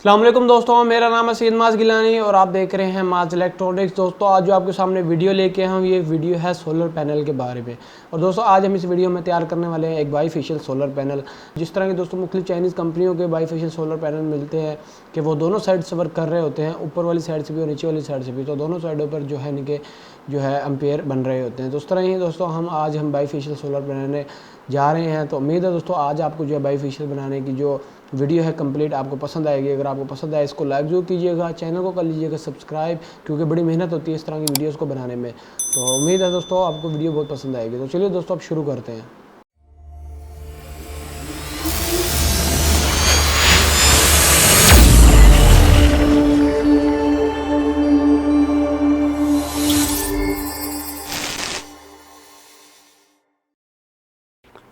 अस्सलाम वालेकुम दोस्तों, मेरा नाम है सैयद माज गिलानी और आप देख रहे हैं माज इलेक्ट्रॉनिक्स। दोस्तों आज जो आपके सामने वीडियो लेके आए हम, ये वीडियो है सोलर पैनल के बारे में। और दोस्तों आज हम इस वीडियो में तैयार करने वाले हैं एक बाईफेशियल सोलर पैनल। जिस तरह के दोस्तों मुख्तलिफ चाइनीज़ कंपनियों के बाईफेशियल सोलर पैनल मिलते हैं कि वो दोनों साइड से वर्क कर रहे होते हैं, ऊपर वाली साइड से भी और नीचे वाली साइड से भी, तो दोनों साइडों पर जो है इनके जो है एम्पेयर बन रहे होते हैं। तो उस तरह ही दोस्तों हम बाईफेशियल सोलर बनाने जा रहे हैं। तो उम्मीद है दोस्तों आज आपको जो है बाईफेशियल बनाने की जो वीडियो है कंप्लीट आपको पसंद आएगी। अगर आपको पसंद आए इसको लाइक जरूर कीजिएगा, चैनल को कर लीजिएगा सब्सक्राइब, क्योंकि बड़ी मेहनत होती है इस तरह की वीडियोस को बनाने में। तो उम्मीद है दोस्तों आपको वीडियो बहुत पसंद आएगी। तो चलिए दोस्तों अब शुरू करते हैं।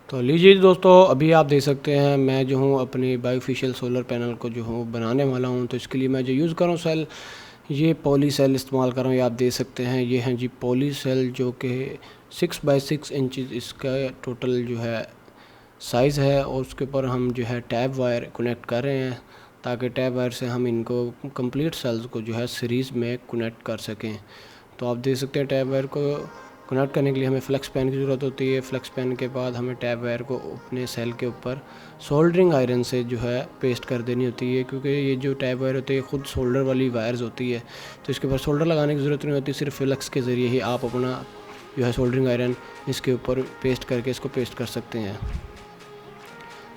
तो लीजिए दोस्तों, अभी आप देख सकते हैं मैं जो हूँ अपनी बाईफेशियल सोलर पैनल को जो हूँ बनाने वाला हूँ। तो इसके लिए मैं जो यूज़ कर रहा हूँ सेल, ये पॉली सेल इस्तेमाल कर रहा हूँ। ये आप देख सकते हैं, ये हैं जी पॉली सेल, जो कि 6 बाई 6 इंचज़ इसका टोटल जो है साइज़ है। और उसके ऊपर हम जो है टैप वायर कनेक्ट कर रहे हैं, ताकि टैप वायर से हम इनको कंप्लीट सेल्स को जो है सीरीज़ में कनेक्ट कर सकें। तो आप देख सकते हैं टैप वायर को कनेक्ट करने के लिए हमें फ्लेक्स पेन की ज़रूरत होती है। फ्लेक्स पेन के बाद हमें टैप वायर को अपने सेल के ऊपर सोल्डरिंग आयरन से जो है पेस्ट कर देनी होती है, क्योंकि ये जो टैप वायर होती है खुद सोल्डर वाली वायर्स होती है। तो इसके ऊपर सोल्डर लगाने की ज़रूरत नहीं होती, सिर्फ फ्लेक्स के ज़रिए ही आप अपना जो है सोल्डरिंग आयरन इसके ऊपर पेस्ट करके इसको पेस्ट कर सकते हैं।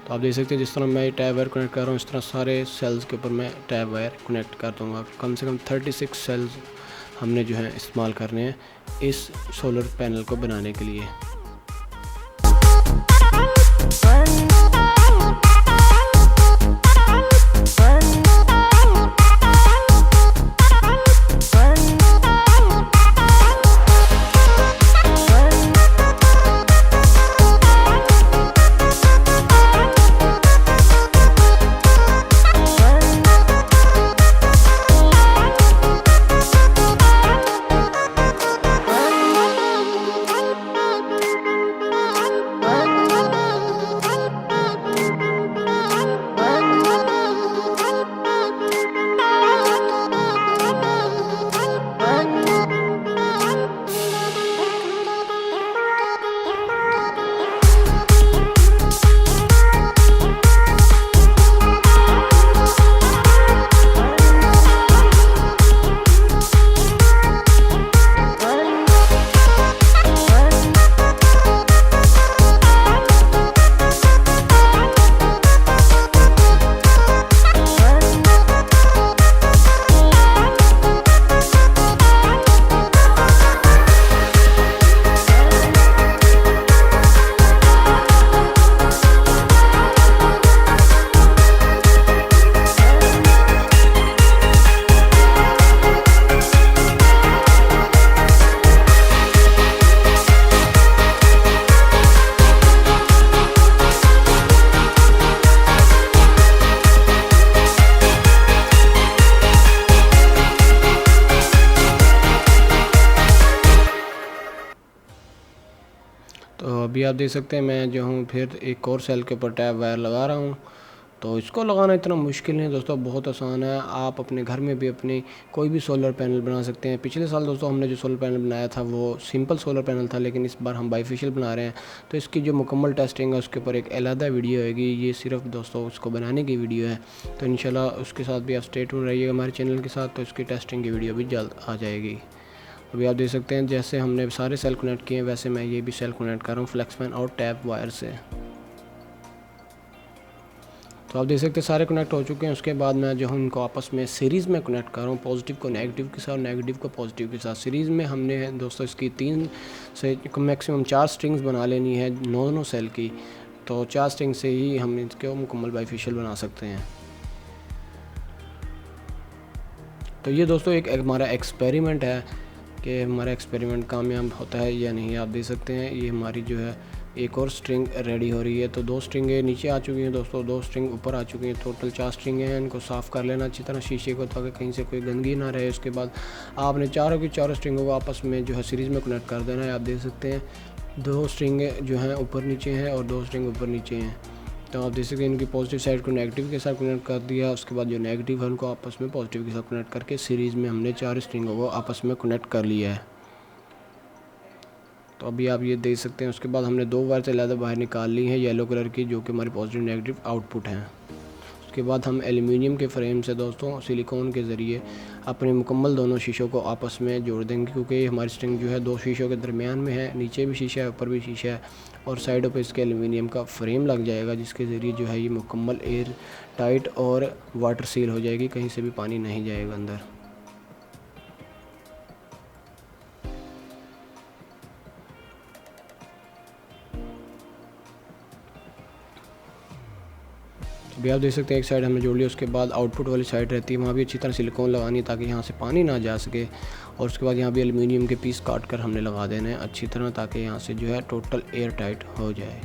तो आप देख सकते हैं जिस तरह मैं टैप वायर कनेक्ट कर रहा हूँ, इस तरह सारे सेल्स के ऊपर मैं टैप वायर कनेक्ट कर दूँगा। कम से कम 36 सेल्स हमने जो है इस्तेमाल करने हैं इस सोलर पैनल को बनाने के लिए। तो अभी आप देख सकते हैं मैं जो हूँ फिर एक और सेल के ऊपर टैप वायर लगा रहा हूँ। तो इसको लगाना इतना मुश्किल नहीं दोस्तों, बहुत आसान है। आप अपने घर में भी अपनी कोई भी सोलर पैनल बना सकते हैं। पिछले साल दोस्तों हमने जो सोलर पैनल बनाया था वो सिंपल सोलर पैनल था, लेकिन इस बार हम बाईफेशियल बना रहे हैं। तो इसकी जो मुकम्मल टेस्टिंग है उसके ऊपर एक अलग वीडियो होगी। ये सिर्फ दोस्तों उसको बनाने की वीडियो है। तो इंशाल्लाह उसके साथ भी आप स्टे ट्यून रहिएगा हमारे चैनल के साथ, तो इसकी टेस्टिंग की वीडियो भी जल्द आ जाएगी। अभी आप देख सकते हैं जैसे हमने सारे सेल कनेक्ट किए हैं, वैसे मैं ये भी सेल कनेक्ट कर रहा हूँ फ्लेक्स पेन और टैप वायर से। तो आप देख सकते हैं सारे कनेक्ट हो चुके हैं। उसके बाद मैं जो हूँ उनको आपस में सीरीज़ में कनेक्ट कर रहा हूँ, पॉजिटिव को नेगेटिव के साथ, नेगेटिव को पॉजिटिव के साथ। सीरीज़ में हमने दोस्तों इसकी 3 से मैक्सिमम 4 स्ट्रिंग्स बना लेनी है दोनों सेल की। तो 4 स्ट्रिंग से ही हम इसको मुकम्मल बाईफेशियल बना सकते हैं। तो ये दोस्तों एक हमारा एक्सपेरिमेंट है कि हमारा एक्सपेरिमेंट कामयाब होता है या नहीं। आप देख सकते हैं ये हमारी जो है एक और स्ट्रिंग रेडी हो रही है। तो 2 स्ट्रिंगें नीचे आ चुकी हैं दोस्तों, 2 स्ट्रिंग ऊपर आ चुकी हैं। टोटल 4 स्ट्रिंगें हैं। इनको साफ़ कर लेना अच्छी तरह शीशे को, ताकि कहीं से कोई गंदगी ना रहे। उसके बाद आपने चारों की चारों स्ट्रिंगों को आपस में जो है सीरीज़ में कनेक्ट कर देना है। आप देख सकते हैं 2 स्ट्रिंगें जो हैं ऊपर नीचे हैं और 2 स्ट्रिंग ऊपर नीचे हैं। तो आप देख सकते हैं इनकी पॉजिटिव साइड को नेगेटिव के साथ कनेक्ट कर दिया। उसके बाद जो नेगेटिव है उनको आपस में पॉजिटिव के साथ कनेक्ट करके सीरीज़ में हमने 4 स्ट्रिंगों को आपस में कनेक्ट कर लिया है। तो अभी आप ये देख सकते हैं। उसके बाद हमने 2 वायर से ज़्यादा बाहर निकाल ली है येलो कलर की, जो कि हमारी पॉजिटिव नेगेटिव आउटपुट हैं। उसके बाद हम एल्युमिनियम के फ्रेम से दोस्तों सिलिकॉन के ज़रिए अपने मुकम्मल दोनों शीशों को आपस में जोड़ देंगे, क्योंकि हमारी स्ट्रिंग जो है 2 शीशों के दरमियान में है। नीचे भी शीशा है, ऊपर भी शीशा है और साइडों पे इसके एल्युमिनियम का फ्रेम लग जाएगा, जिसके ज़रिए जो है ये मुकम्मल एयर टाइट और वाटर सील हो जाएगी, कहीं से भी पानी नहीं जाएगा अंदर। अभी आप देख सकते हैं एक साइड हमने जोड़ लिया। उसके बाद आउटपुट वाली साइड रहती है, वहाँ भी अच्छी तरह सिलिकॉन लगानी है ताकि यहाँ से पानी ना जा सके। और उसके बाद यहाँ भी एल्युमिनियम के पीस काट कर हमने लगा देने हैं अच्छी तरह, ताकि यहाँ से जो है टोटल एयर टाइट हो जाए।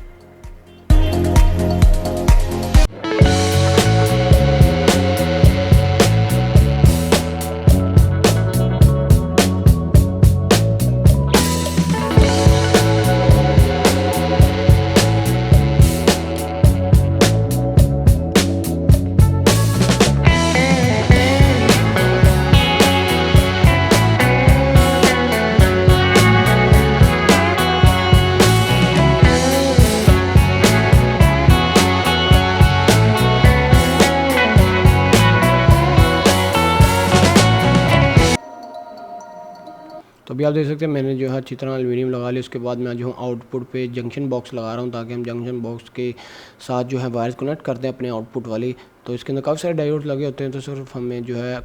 तो अभी आप देख सकते हैं मैंने जो है अच्छी तरह एल्युमिनियम लगा लिया। उसके बाद मैं जो हूँ आउटपुट पे जंक्शन बॉक्स लगा रहा हूँ, ताकि हम जंक्शन बॉक्स के साथ जो है वायर्स कनेक्ट करते हैं अपने आउटपुट वाली। तो इसके अंदर काफ़ी सारे डायोड लगे होते हैं, तो सिर्फ हमें जो है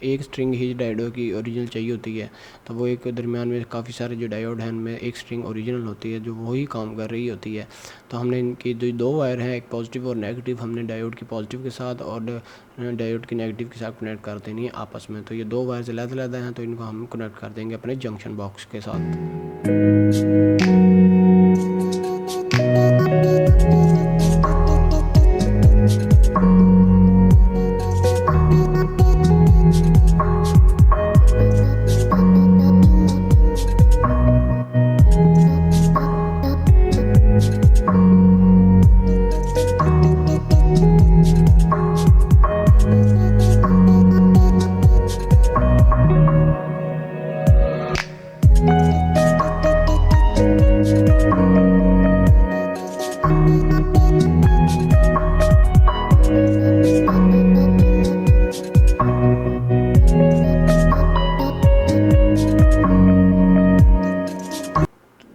एक स्ट्रिंग ही डायोडों की ओरिजिनल चाहिए होती है। तो वो एक दरमियान में काफ़ी सारे जो डायोड हैं उनमें एक स्ट्रिंग ओरिजिनल होती है जो वही काम कर रही होती है। तो हमने इनकी जो 2 वायर हैं, एक पॉजिटिव और नेगेटिव, हमने डायोड की पॉजिटिव के साथ और डायोड की नेगेटिव के साथ कनेक्ट कर देनी है आपस में। तो ये 2 वायर अलग-अलग हैं, तो इनको हम कनेक्ट कर देंगे अपने जंक्शन बॉक्स के साथ।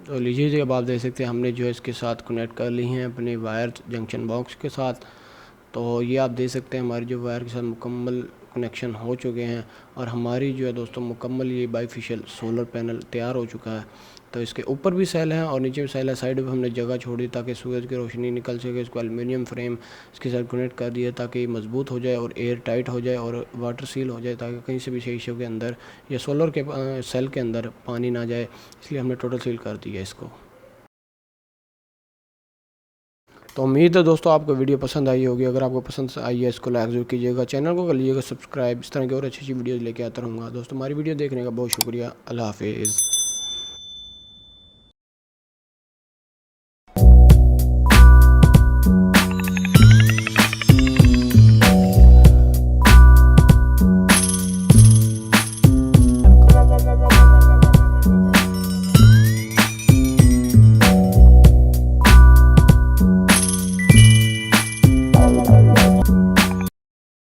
तो लीजिए जी, अब आप देख सकते हैं हमने जो है इसके साथ कनेक्ट कर ली हैं अपने वायर जंक्शन बॉक्स के साथ। तो ये आप देख सकते हैं हमारी जो वायर के साथ मुकम्मल कनेक्शन हो चुके हैं और हमारी जो है दोस्तों मुकम्मल ये बाईफेशियल सोलर पैनल तैयार हो चुका है। तो इसके ऊपर भी सेल है और नीचे भी सेल है। साइड पे हमने जगह छोड़ी ताकि सूरज की रोशनी निकल सके। इसको एल्युमिनियम फ्रेम इसके साथ कनेक्ट कर दिया ताकि मज़बूत हो जाए और एयर टाइट हो जाए और वाटर सील हो जाए, ताकि कहीं से भी शीशों के अंदर या सोलर के सेल के अंदर पानी ना जाए, इसलिए हमने टोटल सील कर दिया इसको। तो उम्मीद है दोस्तों आपको वीडियो पसंद आई होगी। अगर आपको पसंद आई है इसको लाइक जरूर कीजिएगा, चैनल को कर लीजिएगा सब्सक्राइब। इस तरह की और अच्छी वीडियोज़ लेके आता रहूँगा। दोस्तों हमारी वीडियो देखने का बहुत शुक्रिया। अल्लाह हाफिज़।